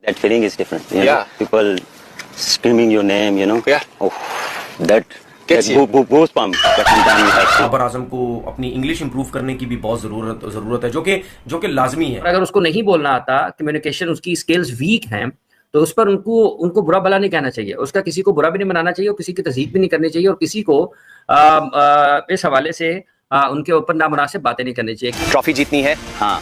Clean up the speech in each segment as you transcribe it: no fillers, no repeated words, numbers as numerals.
That feeling is different. You know, Yeah. people screaming your name, you know. Yeah. Oh, that Gets you. goosebumps. But sometimes I feel Babar Azam को अपनी English improve करने की भी बहुत जरूरत है, जो कि लाजमी है। अगर उसको नहीं बोलना आता, कम्युनिकेशन उसकी स्किल्स वीक हैं, तो उस पर उनको बुरा भला नहीं कहना चाहिए, उसका किसी को बुरा भी नहीं बनाना चाहिए और किसी की तज़हीक भी नहीं करनी चाहिए और किसी को इस हवाले से उनके ऊपर नामुनासिब बातें नहीं करनी चाहिए। ट्रॉफी जीतनी है, हाँ,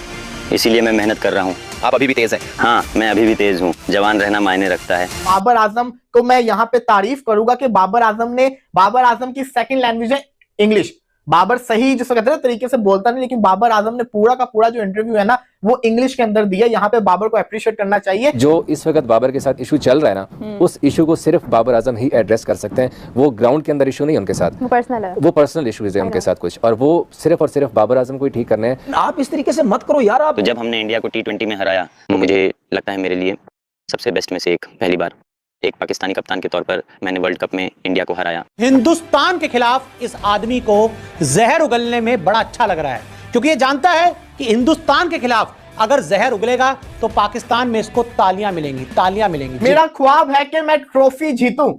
इसीलिए मैं मेहनत कर रहा हूँ। आप अभी भी तेज हैं। हाँ, मैं अभी भी तेज हूँ। जवान रहना मायने रखता है। बाबर आजम को मैं यहाँ पे तारीफ करूंगा कि बाबर आजम की सेकंड लैंग्वेज है इंग्लिश। बाबर सही जिसको कहते हैं तरीके से बोलता नहीं, लेकिन बाबर आजम ने पूरा का पूरा जो इंटरव्यू है ना वो इंग्लिश के अंदर दिया। यहाँ पे बाबर को अप्रिशिएट करना चाहिए। जो इस वक्त बाबर के साथ इशू चल रहा है ना, उस इशू को सिर्फ बाबर आजम ही एड्रेस कर सकते हैं। वो ग्राउंड के अंदर इशू नहीं उनके साथ, वो पर्सनल इशूज है उनके साथ कुछ, और वो सिर्फ और सिर्फ बाबर आजम को ही ठीक करने हैं। आप इस तरीके से मत करो यार। आप तो जब हमने इंडिया को T20 में हराया, मुझे लगता है मेरे लिए सबसे बेस्ट में से एक, पहली बार एक पाकिस्तानी कप्तान के तौर पर मैंने वर्ल्ड कप में इंडिया को हराया। हिंदुस्तान के खिलाफ इस आदमी को जहर उगलने में बड़ा अच्छा लग रहा है, क्योंकि ये जानता है कि हिंदुस्तान के खिलाफ अगर जहर उगलेगा तो पाकिस्तान में इसको तालियां मिलेंगी। मेरा ख्वाब है कि मैं ट्रॉफी जीतूं।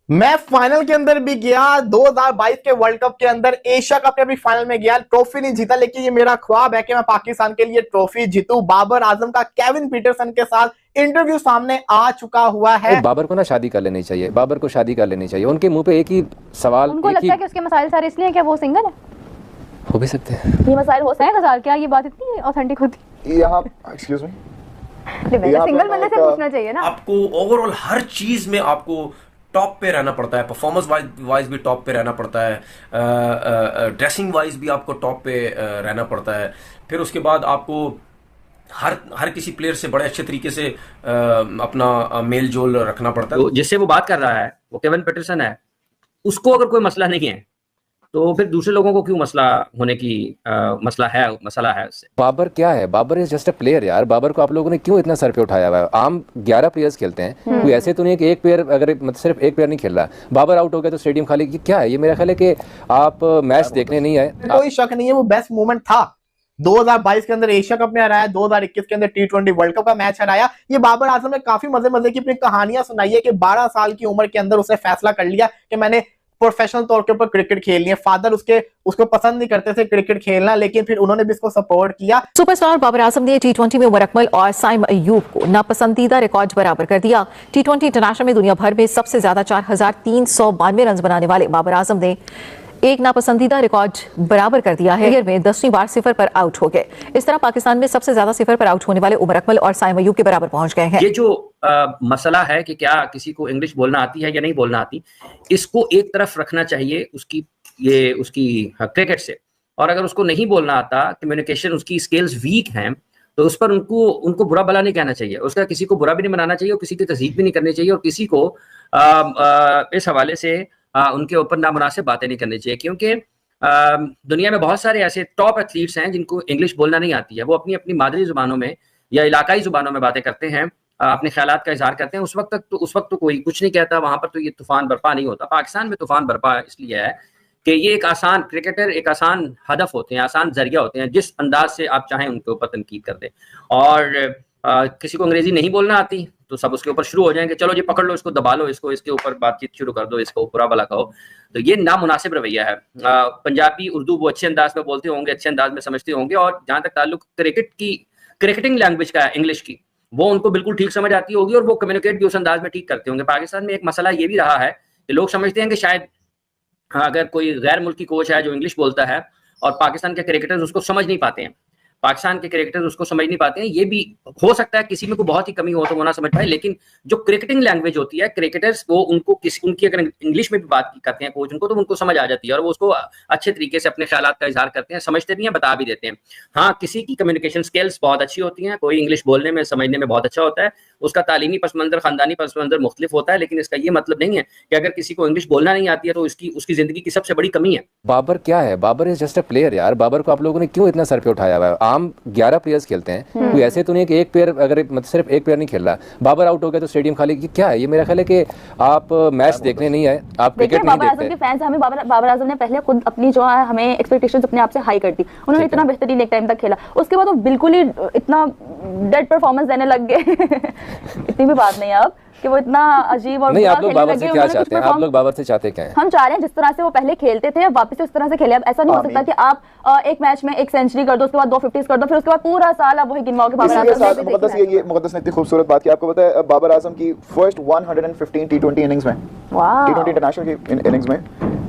मैं फाइनल के अंदर भी गया, 2022 के वर्ल्ड कप के अंदर, एशिया कप के भी फाइनल में गया, ट्रॉफी नहीं जीता, लेकिन ये मेरा ख्वाब है कि मैं पाकिस्तान के लिए ट्रॉफी जीतूं। बाबर आजम का केविन पीटरसन के साथ इंटरव्यू सामने आ चुका हुआ है। बाबर को ना शादी कर लेनी चाहिए, बाबर को शादी कर लेनी चाहिए। उनके मुंह पे एक ही सवाल, उनको लगता है कि उसके मसाइल सारे इसलिए क्या वो सिंगल है। हो भी सकते हैं ये मसाइल हो सकते हैं हजार, क्या ये बात इतनी ऑथेंटिक होती यहाँ एक्सक्यूज मी, सिंगल बंदे से पूछना चाहिए ना। आपको ओवरऑल हर चीज में आपको टॉप पे रहना पड़ता है, परफॉर्मेंस वाइज भी टॉप पे रहना पड़ता है, ड्रेसिंग वाइज भी आपको टॉप पे रहना पड़ता है। फिर उसके बाद आपको हर किसी प्लेयर से बड़े अच्छे तरीके से अपना मेल जोल रखना पड़ता है। तो जिससे वो बात कर रहा है वो केविन पीटरसन है, उसको अगर कोई मसला नहीं है तो फिर दूसरे लोगों को क्यों मसला होने की मसला है उससे। बाबर क्या है? Babar is just a player यार। बाबर को आप लोगों ने क्यों इतना सर पे उठाया हुआ है? आम 11 प्लेयर्स खेलते हैं, कोई ऐसे तो नहीं है कि एक प्लेयर, अगर मतलब सिर्फ एक प्लेयर नहीं खेल रहा, बाबर आउट हो गया तो स्टेडियम खाली। ये क्या है? ये मेरा ख्याल है कि आप मैच देखने नहीं आए। कोई शक नहीं है वो बेस्ट मोमेंट था। 2022 के अंदर एशिया कप में हराया, 2021 के अंदर T20 वर्ल्ड कप का मैच हराया। ये बाबर आजम ने काफी मजे की अपनी कहानियां सुनाई है कि 12 साल की उम्र के अंदर उसने फैसला कर लिया कि मैंने प्रोफेशनल तौर के ऊपर क्रिकेट खेलनी है। फादर उसको पसंद नहीं करते थे क्रिकेट खेलना, लेकिन फिर उन्होंने भी इसको सपोर्ट किया। सुपरस्टार बाबर आजम ने T20 में उमर अकमल और साइम अयूब को नापसंदीदा रिकॉर्ड बराबर कर दिया। T20 इंटरनेशनल में दुनिया भर में सबसे ज्यादा 4392 रन बनाने वाले बाबर आजम ने एक नापसंदीदा रिकॉर्ड बराबर कर दिया है। में 10वीं बार सिफर पर आउट हो गए। इस तरह पाकिस्तान में सबसे ज्यादा सिफर पर आउट होने वाले उमर अकमल और साइम अयूब के बराबर पहुंच गए हैं। ये जो मसला है कि क्या किसी को इंग्लिश बोलना आती है या नहीं बोलना आती, इसको एक तरफ रखना चाहिए उसकी क्रिकेट से। और अगर उसको नहीं बोलना आता, कम्युनिकेशन उसकी स्किल्स वीक हैं, तो उस पर उनको बुरा भला नहीं कहना चाहिए, उसका किसी को बुरा भी नहीं बनाना चाहिए और किसी की तज़हीक भी नहीं करनी चाहिए और किसी को इस हवाले से उनके ऊपर नामुनासिब बातें नहीं करनी चाहिए। क्योंकि दुनिया में बहुत सारे ऐसे टॉप एथलीट्स हैं जिनको इंग्लिश बोलना नहीं आती है। वो अपनी अपनी मादरी जुबानों में या इलाकाई जुबानों में बातें करते हैं, अपने ख्यालात का इजहार करते हैं। उस वक्त तो कोई कुछ नहीं कहता, वहां पर तो ये तूफान बर्पा नहीं होता। पाकिस्तान में तूफान बर्पा इसलिए है कि ये एक आसान हदफ होते हैं, आसान जरिया होते हैं, जिस अंदाज से आप चाहें उनके ऊपर तनकीद कर दें। और किसी को अंग्रेजी नहीं बोलना आती तो सब उसके ऊपर शुरू हो जाएंगे, चलो जी पकड़ लो इसको, दबा लो इसको, इसके ऊपर बातचीत शुरू कर दो, इसको बुरा भला कहो। तो ये नामुनासिब रवैया है। पंजाबी उर्दू वो अच्छे अंदाज में बोलते होंगे, अच्छे अंदाज में समझते होंगे, और जहां तक ताल्लुक क्रिकेटिंग लैंग्वेज का है इंग्लिश की, वो उनको बिल्कुल ठीक समझ आती होगी और वो कम्युनिकेट भी उस अंदाज में ठीक करते होंगे। पाकिस्तान में एक मसला ये भी रहा है कि लोग समझते हैं कि शायद अगर कोई गैर मुल्की कोच है जो इंग्लिश बोलता है और पाकिस्तान के क्रिकेटर्स उसको समझ नहीं पाते हैं, ये भी हो सकता है किसी में कोई बहुत ही कमी हो तो वो ना समझ पाए, लेकिन जो क्रिकेटिंग लैंग्वेज होती है, क्रिकेटर्स वो उनकी अगर इंग्लिश में भी बात करते हैं कोच उनको, तो उनको समझ आ जाती है और वो उसको अच्छे तरीके से अपने ख्यालात का इजहार करते हैं, समझते भी हैं, बता भी देते हैं। हाँ, किसी की कम्युनिकेशन स्किल्स बहुत अच्छी होती हैं, कोई इंग्लिश बोलने में समझने में बहुत अच्छा होता है, उसका तालीमी पस मंजर, खानदानी पस मंजर मुख्तलिफ होता है, लेकिन इसका ये मतलब नहीं है कि अगर किसी को इंग्लिश बोलना नहीं आती है तो उसकी जिंदगी की सबसे बड़ी कमी है। बाबर क्या है? Babar is just a player यार। बाबर को आप लोगों ने क्यों इतना सर पे उठाया हुआ है? आम 11 प्लेयर्स खेलते हैं, कोई ऐसे तो नहीं कि एक प्लेयर अगर मतलब सिर्फ एक प्लेयर नहीं खेल रहा, बाबर आउट हो गया तो स्टेडियम खाली, ये क्या है? ये मेरा ख्याल है कि आप मैच देखने नहीं आए, आप क्रिकेट नहीं देखते। के फैंस हमें बाबर आजम ने पहले खुद अपनी जो है हमें एक्सपेक्टेशंस अपने आप से हाई कर दी, उन्होंने इतना बेहतरीन एक टाइम तक खेला, उसके बाद वो बिल्कुल ही इतना डेड परफॉर्मेंस देने लग गए इतनी भी बात नहीं है अब कि वो इतना अजीब और नहीं। आप लोग बाबर से क्या चाहते हैं? आप लोग बाबर से चाहते क्या हैं? हम चाह रहे हैं जिस तरह से वो पहले खेलते थे अब वापस उस तरह से खेले। अब ऐसा नहीं हो सकता कि आप एक मैच में एक सेंचुरी कर दो, उसके बाद 2 50s कर दो, फिर उसके बाद पूरा साल आप वही गिनवाओगे। मुक़द्दस ने इतनी खूबसूरत बात की, आपको पता है बाबर आजम की फर्स्ट 115 T20 इनिंग्स में, T20 इंटरनेशनल की इनिंग्स में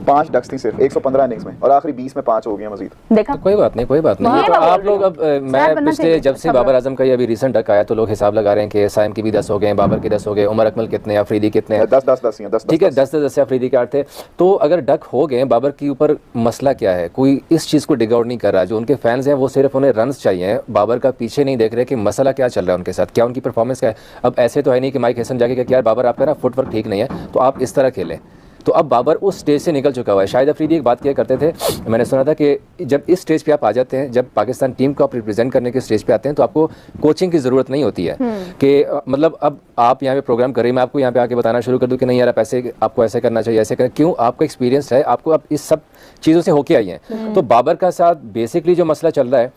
5 डक्स थी सिर्फ 115 इनिंग्स में, और आखिरी 20 में 5 हो गए मजीद। देखा? तो कोई बात नहीं, कोई बात नहीं। तो आप लोग अब मैं पिछले जब से बाबर आजम का ये अभी रिसेंट डक आया तो लोग हिसाब लगा रहे हैं कि साइम के भी 10 हो गए, बाबर के 10 हो गए, उमर अकमल कितने, अफरीदी कितने? 10 ठीक है, 10 अफरीदी के 8 थे। तो अगर डक हो गए, बाबर के ऊपर मसला क्या है? कोई इस चीज़ को डिग आउट नहीं कर रहा। जो उनके फैंस हैं वो सिर्फ उन्हें रन्स चाहिए, बाबर का पीछे नहीं देख रहे कि मसला क्या चल रहा है उनके साथ, क्या उनकी परफॉर्मेंस क्या है। अब ऐसे तो है नहीं कि माइक हैसन जाके कि यार बाबर आपका ना फुटवर्क ठीक नहीं है तो आप इस तरह खेलें। तो अब बाबर उस स्टेज से निकल चुका हुआ है। शाहिद अफरीदी एक बात किया करते थे, मैंने सुना था कि जब इस स्टेज पे आप आ जाते हैं, जब पाकिस्तान टीम को आप रिप्रेजेंट करने के स्टेज पे आते हैं तो आपको कोचिंग की ज़रूरत नहीं होती है कि मतलब अब आप यहाँ पे प्रोग्राम कर रही हैं, मैं आपको यहाँ पे आके बताना शुरू कर दूँ कि नहीं यार आप ऐसे, आपको ऐसे करना चाहिए, ऐसे करें। क्यों? आपका एक्सपीरियंस है, आपको अब इस सब चीज़ों से होके आई हैं। तो बाबर का साथ बेसिकली जो मसला चल रहा है,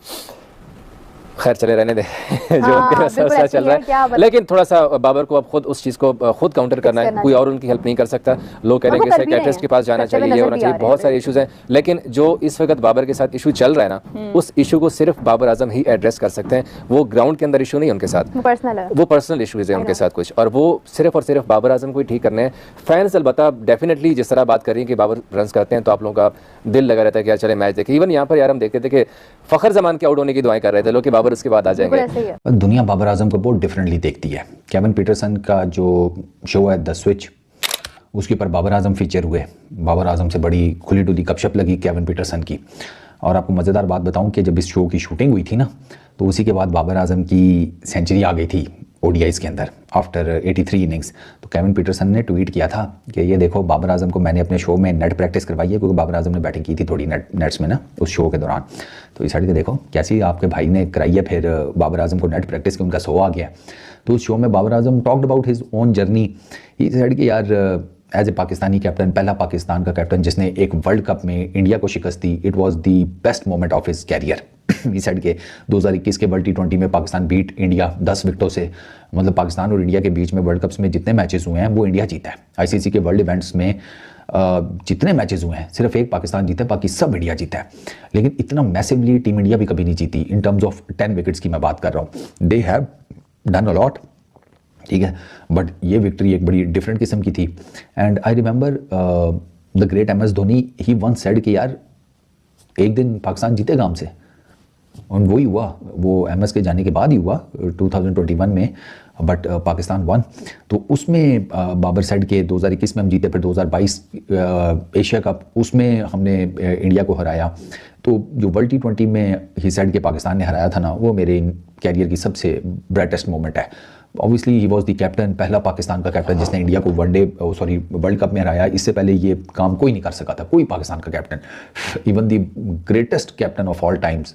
खैर चले रहने दे जो उनके मसला चल रहा है, लेकिन थोड़ा सा बाबर को अब खुद उस चीज़ को खुद काउंटर करना है, कोई और उनकी हेल्प नहीं कर सकता। लोग कह रहे हैं कि साइकियाट्रिस्ट के पास जाना चाहिए, ये होना चाहिए, बहुत सारे इश्यूज हैं। लेकिन जो इस वक्त बाबर के साथ इशू चल रहा है ना, उस इशू को सिर्फ बाबर आजम ही एड्रेस कर सकते हैं। वो ग्राउंड के अंदर इशू नहीं उनके साथ, वो पर्सनल इशूज़ हैं उनके साथ कुछ, और वो सिर्फ और सिर्फ बाबर आजम को ही ठीक करने हैं। फैंस अलबत्ता डेफिनेटली जिस तरह बात कर रही है कि बाबर रन करते हैं तो आप लोगों का दिल लगा रहता है कि यार चले मैच देखें। इवन यहाँ पर यार हम देखते थे कि फ़खर जमान के आउट होने की दुआएं कर रहे थे लोग कि बाबर उसके बाद आ जाएंगे। दुनिया बाबर आजम को बहुत डिफरेंटली देखती है। केविन पीटरसन का जो शो है द स्विच, उसके ऊपर बाबर आजम फीचर हुए। बाबर आजम से बड़ी खुली डुली गपशप लगी केविन पीटरसन की। और आपको मज़ेदार बात बताऊं कि जब इस शो की शूटिंग हुई थी ना, तो उसी के बाद बाबर आजम की सेंचुरी आ गई थी ओडीआईज़ के अंदर आफ्टर 83 इनिंग्स। तो केविन पीटरसन ने ट्वीट किया था कि ये देखो बाबर आजम को मैंने अपने शो में नेट प्रैक्टिस करवाई है, क्योंकि बाबर आजम ने बैटिंग की थी थोड़ी नेट्स में ना उस शो के दौरान। तो इस साइड के देखो कैसी आपके भाई ने कराई है, फिर बाबर आजम को नेट प्रैक्टिस की उनका शो आ गया। तो उस शो में Babar Azam talked about his own journey. इस साइड के यार एज ए पाकिस्तानी कैप्टन, पहला पाकिस्तान का कैप्टन जिसने एक वर्ल्ड कप में इंडिया को शिकस्त दी, it was the best moment of his career. इस साइड के 2021 के वर्ल्ड T20 में पाकिस्तान बीट इंडिया 10 विकेटों से। मतलब पाकिस्तान और इंडिया के बीच में वर्ल्ड कप्स में जितने मैचेस हुए हैं वो इंडिया जीता है। आईसीसी के वर्ल्ड इवेंट्स में जितने मैचेस हुए हैं सिर्फ एक पाकिस्तान जीता है, बाकी सब इंडिया जीता है। लेकिन इतना मैसिवली टीम इंडिया भी कभी नहीं जीती। इन टर्म्स ऑफ 10 विकेट्स की मैं बात कर रहा हूँ। They have done a lot, ठीक है, बट ये विक्ट्री एक बड़ी डिफरेंट किस्म की थी। And I remember the great MS Dhoni, he once said कि यार एक दिन पाकिस्तान जीतेगा हमसे, और वही हुआ। वो MS के जाने के बाद ही हुआ 2021 में, बट पाकिस्तान वन। तो उसमें बाबर सेड के 2021 में हम जीते, फिर 2022 एशिया कप उसमें हमने इंडिया को हराया। तो जो वर्ल्ड T20 में ही सेड के पाकिस्तान ने हराया था ना, वो मेरे कैरियर की सबसे ब्राइटेस्ट मोमेंट है। Obviously he was the captain, पहला पाकिस्तान का कैप्टन जिसने इंडिया को वर्ल्ड कप में हराया। इससे पहले ये काम कोई नहीं कर सका था, कोई पाकिस्तान का captain. Even the greatest captain of all times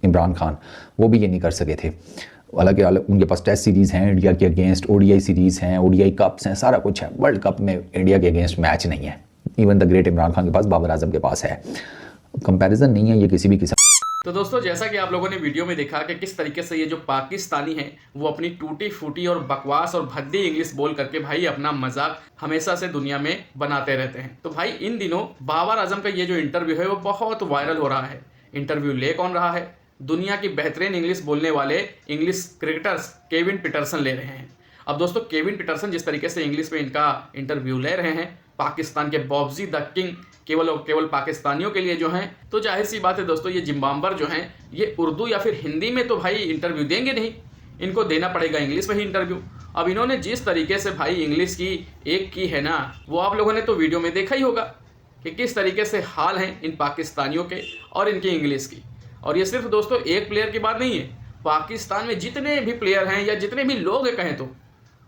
Imran Khan, वो भी ये नहीं कर सके थे। हालांकि उनके पास टेस्ट सीरीज़ हैं इंडिया के अगेंस्ट, ओडीआई सीरीज़ हैं, ओडीआई कप्स हैं, सारा कुछ है। वर्ल्ड कप में इंडिया के अगेंस्ट मैच नहीं है। Even the great Imran Khan के पास, बाबर आजम के पास है। कंपैरिजन नहीं है ये किसी भी किस्म। तो दोस्तों जैसा कि आप लोगों ने वीडियो में देखा कि किस तरीके से ये जो पाकिस्तानी हैं वो अपनी टूटी फूटी और बकवास और भद्दी इंग्लिश बोल करके भाई अपना मजाक हमेशा से दुनिया में बनाते रहते हैं। तो भाई इन दिनों बाबर आजम का ये जो इंटरव्यू है वो बहुत वायरल हो रहा है। इंटरव्यू ले कौन रहा है? दुनिया की बेहतरीन इंग्लिश बोलने वाले इंग्लिश क्रिकेटर्स केविन पीटरसन ले रहे हैं। अब दोस्तों केविन पीटरसन जिस तरीके से इंग्लिश में इनका इंटरव्यू ले रहे हैं, पाकिस्तान के बॉब्जी द किंग केवल पाकिस्तानियों के लिए जो हैं, तो जाहिर सी बात है दोस्तों ये जिम्बाब्वर जो हैं ये उर्दू या फिर हिंदी में तो भाई इंटरव्यू देंगे नहीं, इनको देना पड़ेगा इंग्लिश में ही इंटरव्यू। अब इन्होंने जिस तरीके से भाई इंग्लिश की एक की है ना, वो आप लोगों ने तो वीडियो में देखा ही होगा कि किस तरीके से हाल हैं इन पाकिस्तानियों के और इनकी इंग्लिश की। और ये सिर्फ दोस्तों एक प्लेयर की बात नहीं है, पाकिस्तान में जितने भी प्लेयर हैं या जितने भी लोग हैं कहें तो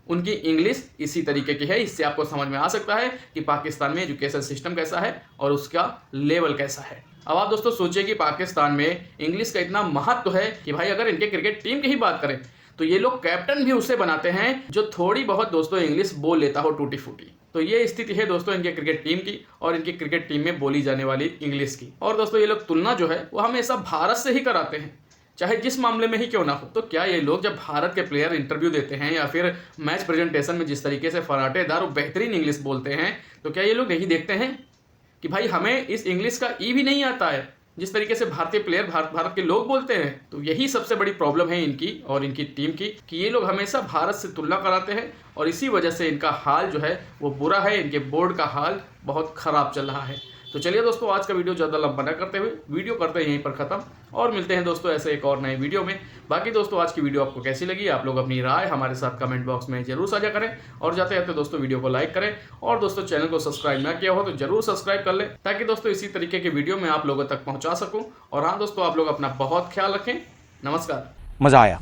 उनकी इंग्लिश इसी तरीके की है। इससे आपको समझ में आ सकता है कि पाकिस्तान में एजुकेशन सिस्टम कैसा है और उसका लेवल कैसा है। अब आप दोस्तों सोचिए कि पाकिस्तान में इंग्लिश का इतना महत्व है कि भाई अगर इनके क्रिकेट टीम की ही बात करें तो ये लोग कैप्टन भी उसे बनाते हैं जो थोड़ी बहुत दोस्तों इंग्लिश बोल लेता हो टूटी फूटी। तो ये स्थिति है दोस्तों इनके क्रिकेट टीम की और इनकी क्रिकेट टीम में बोली जाने वाली इंग्लिश की। और दोस्तों ये लोग तुलना जो है वो हमेशा भारत से ही कराते हैं, चाहे जिस मामले में ही क्यों ना हो। तो क्या ये लोग जब भारत के प्लेयर इंटरव्यू देते हैं या फिर मैच प्रेजेंटेशन में जिस तरीके से फराटेदार और बेहतरीन इंग्लिश बोलते हैं, तो क्या ये लोग नहीं देखते हैं कि भाई हमें इस इंग्लिश का ई भी नहीं आता है जिस तरीके से भारतीय प्लेयर भारत के लोग बोलते हैं। तो यही सबसे बड़ी प्रॉब्लम है इनकी और इनकी टीम की कि ये लोग हमेशा भारत से तुलना कराते हैं और इसी वजह से इनका हाल जो है वो बुरा है, इनके बोर्ड का हाल बहुत ख़राब चल रहा है। तो चलिए दोस्तों, आज का वीडियो ज़्यादा लंबा न करते हुए वीडियो करते हैं यहीं पर ख़त्म और मिलते हैं दोस्तों ऐसे एक और नए वीडियो में। बाकी दोस्तों आज की वीडियो आपको कैसी लगी, आप लोग अपनी राय हमारे साथ कमेंट बॉक्स में जरूर साझा करें और जाते जाते दोस्तों वीडियो को लाइक करें और दोस्तों चैनल को सब्सक्राइब ना किया हो तो जरूर सब्सक्राइब कर लें ताकि दोस्तों इसी तरीके के वीडियो में आप लोगों तक पहुँचा सकूँ। और हाँ दोस्तों, आप लोग अपना बहुत ख्याल रखें। नमस्कार। मजा आया।